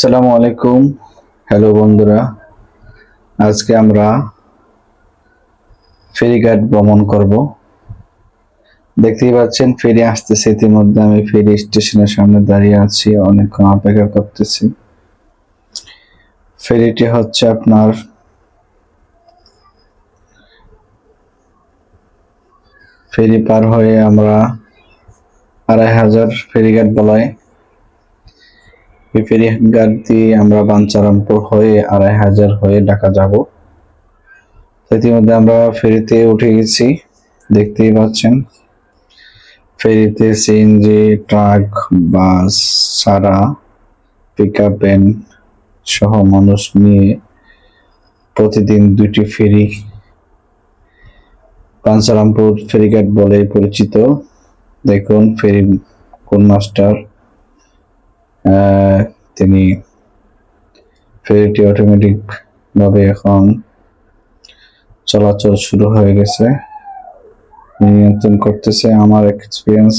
আসসালামু আলাইকুম। হ্যালো বন্ধুরা, আজকে আমরা ফেরিঘাট ভ্রমণ করব। দেখতেই পাচ্ছেন ফেরি আসতেছে, ইতিমধ্যে আমি ফেরি স্টেশনের সামনে দাঁড়িয়ে আছি, অনেকক্ষণ অপেক্ষা করতেছি। ফেরিটি হচ্ছে আপনার ফেরি পার হয়ে আমরা 2500 ফেরিঘাট বলায় এই ফেরিঘাট দিয়ে আমরা বাঞ্ছারামপুর হয়ে 2500 হয়ে ঢাকা যাব। ইতিমধ্যে আমরা ফেরিতে উঠে গেছি, দেখতেই পাচ্ছেন। ফেরিতে সিএনজি, ট্রাক, বাস, সারা, পিকআপ ভ্যান সহ মানুষ নিয়ে প্রতিদিন দুটি ফেরি বাঞ্ছারামপুর ফেরিঘাট বলে পরিচিত। দেখুন ফেরি কোন মাস্টার, তিনি ফেরিটি অটোমেটিক ভাবে এখন চলাচল শুরু হয়ে গেছে, নিয়ন্ত্রণ করতেছে। আমার এক্সপিরিয়েন্স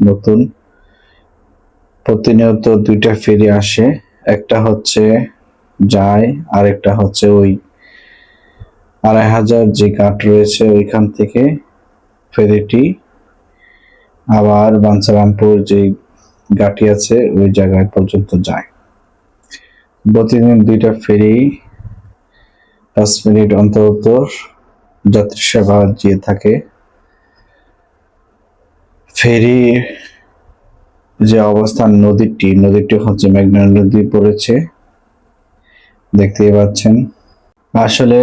নতুন, প্রতিনিয়ত দুইটা ফেরি আসে, একটা হচ্ছে যায় আর একটা হচ্ছে ওই 2500 যে ঘাট রয়েছে ওইখান থেকে ফেরিটি আবার বাঞ্ছারামপুর যে ঘাটি আছে ওই জায়গায় পর্যন্ত যায়। প্রতিদিন দুইটা ফেরি 5 মিনিট অন্তর অন্তর যাত্রী সেবা দিয়ে থাকে। ফেরি যে অবস্থান, নদীটি হচ্ছে মেঘনা নদী পড়েছে, দেখতেই পাচ্ছেন। আসলে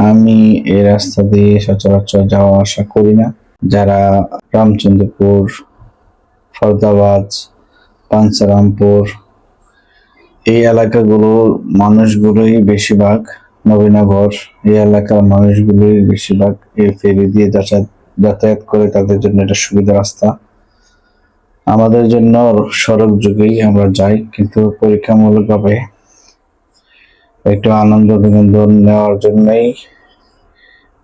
আমি এই রাস্তা দিয়ে সচরাচর যাওয়া আসা করি না। যারা রামচন্দ্রপুর, ফরদাবাদ, বাঞ্ছারামপুর এই এলাকাগুলোর মানুষগুলোই বেশিরভাগ, নবীনগর এই এলাকার মানুষগুলোই বেশিরভাগ এই ফেরি দিয়ে যাতায়াত করে, তাদের জন্য এটা সুবিধা রাস্তা। আমাদের জন্য সড়ক যুগেই আমরা যাই, কিন্তু পরীক্ষামূলকভাবে একটু আনন্দ বিনোদন নেওয়ার জন্যই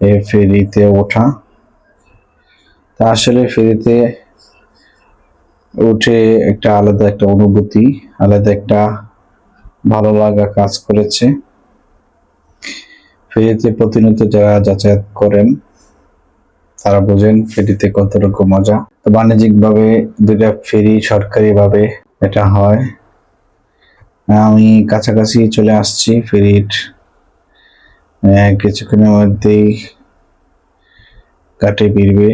এই ফেরিতে ওঠা। তা আসলে ফেরিতে উঠে একটা আলাদা একটা অনুভূতি, আলাদা একটা ভালো লাগা কাজ করেছে। ফেরিতে প্রতিনিয়ত যারা যাতায়াত করেন তারা বোঝেন ফেরিতে কতটুকু মজা। তো বাণিজ্যিক ভাবে দুইটা ফেরি সরকারি ভাবে এটা হয়। আমি কাছাকাছি চলে আসছি ফেরির, কিছুক্ষণের মধ্যেই ঘাটে ভিড়বে,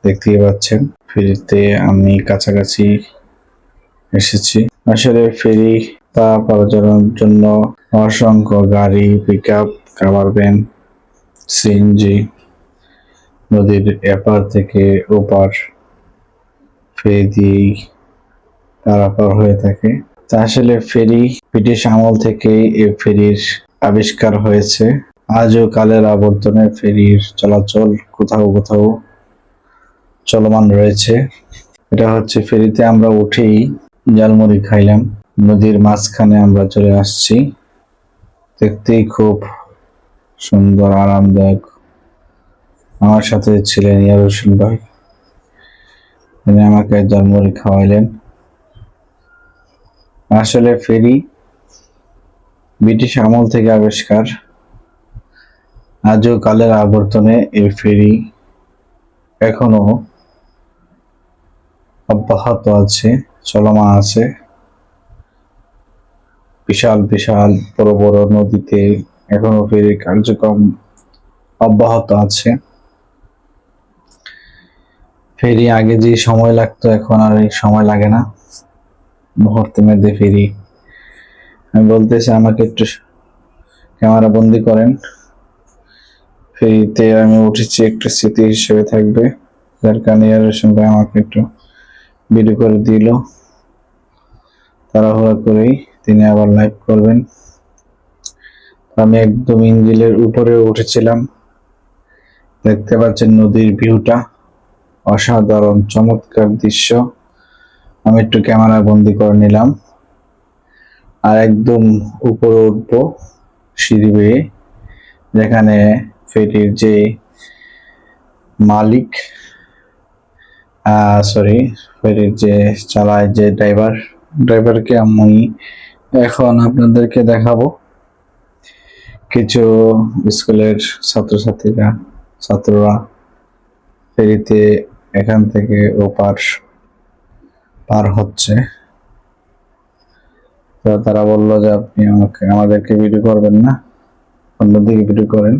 দেখতেই পাচ্ছেন। ফেরিতে আমি কাছাকাছি এসেছি। আসলে ফেরি পারাপারের জন্য অসংখ্য গাড়ি, পিকআপ, কাভার ভ্যান, সিএনজি নদীর এপার থেকে ওপার ফেরি দিয়েই পারাপার হয়ে থাকে। তা আসলে ফেরি ব্রিটিশ আমল থেকেই এই ফেরির আবিষ্কার হয়েছে। আজও কালের আবর্তনে ফেরির চলাচল কোথাও কোথাও চলমান রয়েছে। এটা হচ্ছে ফেরিতে আমরা উঠেই ঝালমুড়ি খাইলাম, নদীর মাঝখানে আমরা চলে আসছি। দেখতেই খুব সুন্দর, আরামদায়ক। আমার সাথে ছিলেন ইয়ারুসিন ভাই, তিনি আমাকে ঝালমুড়ি খাওয়াইলেন। আসলে ফেরি ব্রিটিশ আমল থেকে আবিষ্কার, আজও কালের আবর্তনে এই ফেরি এখনো অব্যাহত আছে, চলমান আছে। বিশাল বিশাল বড় বড় নদীতে এখনো ফেরির কার্যক্রম অব্যাহত আছে। ফেরি আগে যে সময় লাগতো এখন আর এই সময় লাগে না, মুহূর্তের মধ্যে ফেরি। আমি বলতেছি আমাকে একটু ক্যামেরা বন্দি করেন, ফেরিতে আমি উঠেছি, একটু স্মৃতি হিসেবে থাকবে। যার কারণে ইয়ারুসিন ভাই আমাকে একটু ভিডিও করে দিল, তাড়াহুড়া করেই তিনি আবার লাইভ করবেন। আমি একদম ইঞ্জিলের উপরে উঠেছিলাম, দেখতে পাচ্ছেন নদীর ভিউটা, অসাধারণ চমৎকার দৃশ্য। আমি একটু ক্যামেরা বন্দি করে নিলাম। আর একদম উপরে উঠবো সিঁড়ি বেয়ে, যেখানে ফেরির যে মালিক, ফেরির যে চালায়, যে ড্রাইভারকে আমি এখন আপনাদেরকে দেখাবো কিছু স্কুলের ছাত্ররা ফেরিতে এখান থেকে ওপার পার হচ্ছে। তো তারা বললো যে আপনি আমাদেরকে ভিডিও করবেন না, অন্যদিকে ভিডিও করেন,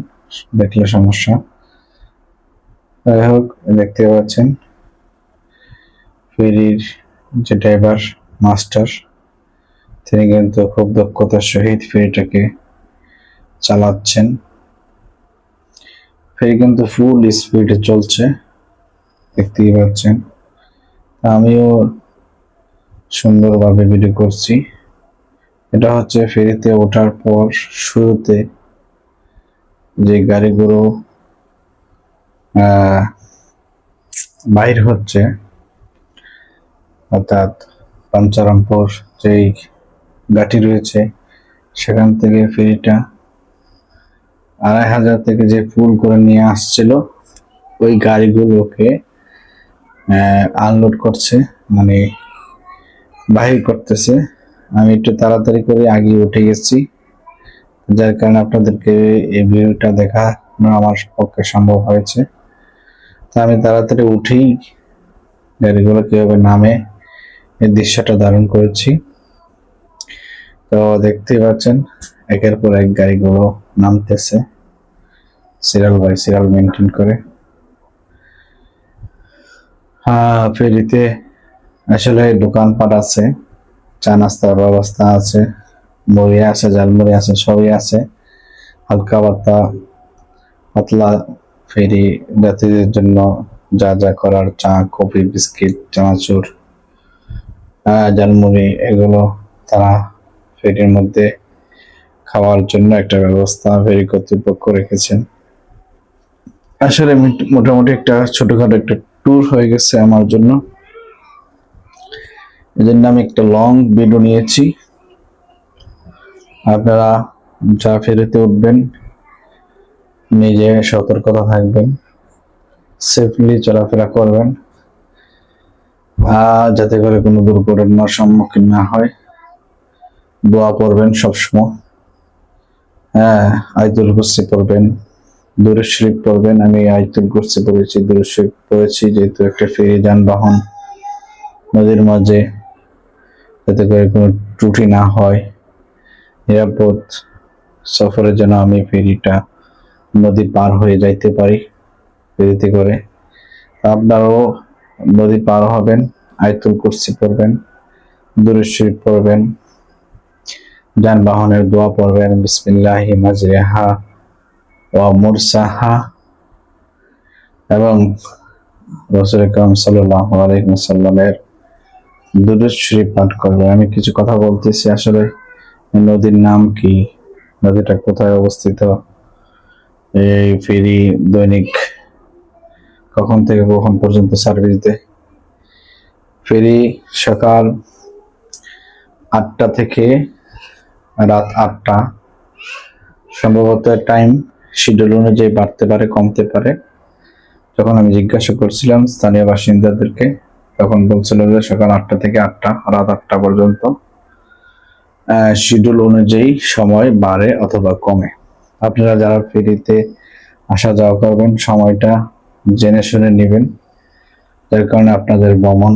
দেখলে সমস্যা। যাই হোক, দেখতে পাচ্ছেন ফেরির যে ড্রাইভার মাস্টার, তিনি কিন্তু খুব দক্ষতার সহিত ফেরিটাকে চালাচ্ছেন। ফেরি কিন্তু ফুল স্পিডে চলছে, দেখতেই পাচ্ছেন। আমিও সুন্দরভাবে ভিডিও করছি। এটা হচ্ছে ফেরিতে ওঠার পর শুরুতে যে গাড়িগুলো বাইর হচ্ছে, অর্থাৎ পাঞ্চারামপুর যেই ঘাটি রয়েছে সেখান থেকে ফেরিটা ২৫০০ থেকে যে ফুল করে নিয়ে আসছিল ওই গাড়িগুলোকে আনলোড করছে, মানে বাহির করতেছে। আমি একটু তাড়াতাড়ি করে আগে উঠে গেছি, যার কারণে আপনাদেরকে এই ভিডিওটা দেখানো আমার পক্ষে সম্ভব হয়েছে। তা আমি তাড়াতাড়ি উঠেই গাড়িগুলো কিভাবে নামে এই দৃশ্যটা ধারণ করেছি। তো দেখতেই পাচ্ছেন একের পর এক গাড়িগুলো নামতেছে সিরিয়াল বাই সিরিয়াল মেনটেন করে। ফেরিতে আসলে দোকানপাট আছে, চা নাস্তার ব্যবস্থা আছে, মুড়ি আছে, ঝালমুড়ি আছে, সবই আছে। হালকা পাতলা ফেরি যাত্রীদের জন্য যা যা করার, চা, কফি, বিস্কিট, চানাচুর, ঝালমুড়ি, এগুলো তারা ফেরির মধ্যে খাওয়ার জন্য একটা ব্যবস্থা ফেরি কর্তৃপক্ষ রেখেছেন। আসলে মোটামুটি একটা ছোটখাটো একটা ট্যুর হয়ে গেছে আমার জন্য, এই জন্য আমি একটা লং ভিডিও নিয়েছি। আপনারা যা ফেরিতে উঠবেন নিজে সতর্কতা থাকবেন, সেফলি চলাফেরা করবেন, যাতে করে কোনো দুর্ঘটনার সম্মুখীন না হয়। দোয়া পড়বেন সবসময়, আয়াতুল কুরসি পড়বেন, দুরূদ শরীফ পড়বেন। আমি আয়াতুল কুরসি পড়েছি, দুরূদ শরীফ পড়েছি, যেহেতু একটা ফেরি যানবাহন নদীর মাঝে, যাতে করে কোনো ত্রুটি না হয়, নিরাপদ সফরের জন্য আমি ফেরিটা নদী পার হয়ে যাইতে পারি ফেরিতে করে। আপনারাও নদী পার হবেন, আয়াতুল কুরসি পড়বেন, দুরূদ শরীফ পড়বেন, যানবাহনের দোয়া পড়বেন, বিসমিল্লাহি মাজরিহা ওয়া মুরসাহা, এবং রাসূল আকরাম সাল্লাল্লাহু আলাইহি ওয়াসাল্লামের দুরূদ শরীফ পাঠ করবেন। আমি কিছু কথা বলতেছি, আসলে নদীর নাম কি, নদীটা কোথায় অবস্থিত, এই ফেরি দৈনিক কখন থেকে কখন পর্যন্ত সার্ভিস দেয়। ফেরি সকাল ৮টা থেকে রাত ৮টা, সম্ভবত টাইম শিডিউল অনুযায়ী বাড়তে পারে, কমতে পারে। যখন আমি জিজ্ঞাসা করছিলাম স্থানীয় বাসিন্দাদেরকে, তখন বলছিল যে সকাল ৮টা থেকে রাত ৮টা পর্যন্ত শিডিউল অনুযায়ী সময় বাড়ে অথবা কমে। আপনারা যারা ফেরিতে আসা যাওয়া করবেন সময়টা জেনে শুনে নেবেন, যার কারণে আপনাদের ভ্রমণ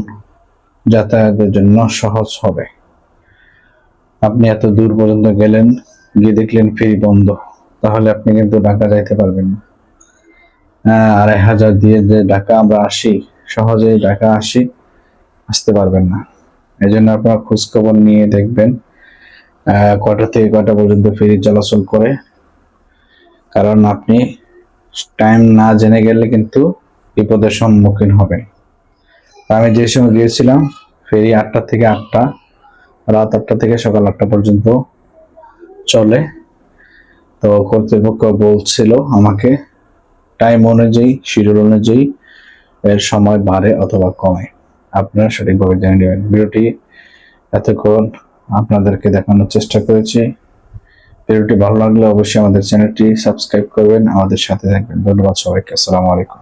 যাতায়াতের জন্য সহজ হবে। আপনি এত দূর পর্যন্ত গেলেন, গিয়ে দেখলেন ফেরি বন্ধ, তাহলে আপনি কিন্তু ঢাকা যাইতে পারবেন না। ২৫০০ দিয়ে যে ঢাকা আমরা আসি, সহজেই ঢাকা আসতে পারবেন না। এই জন্য আপনারা খোঁজখবর নিয়ে দেখবেন কয়টা থেকে কয়টা পর্যন্ত ফেরি চলাচল করে, কারণ আপনি টাইম না জেনে গেলে কিন্তু বিপদের সম্মুখীন হবেন। আমি যে সময় গিয়েছিলাম ফেরি ৮টা থেকে ৮টা, রাত ৮টা থেকে সকাল ৮টা পর্যন্ত চলে। তো কর্তৃপক্ষ বলছিল আমাকে টাইম অনুযায়ী, শিডিউল অনুযায়ী এর সময় বাড়ে অথবা কমে, আপনারা সঠিকভাবে জেনে নেবেন। ভিডিওটি এতক্ষণ আপনাদেরকে দেখানোর চেষ্টা করেছি। ভিডিওটি ভালো লাগলে অবশ্যই আমাদের চ্যানেলটি সাবস্ক্রাইব করবেন, আমাদের সাথে থাকবেন। ধন্যবাদ সবাইকে, আসসালামু আলাইকুম।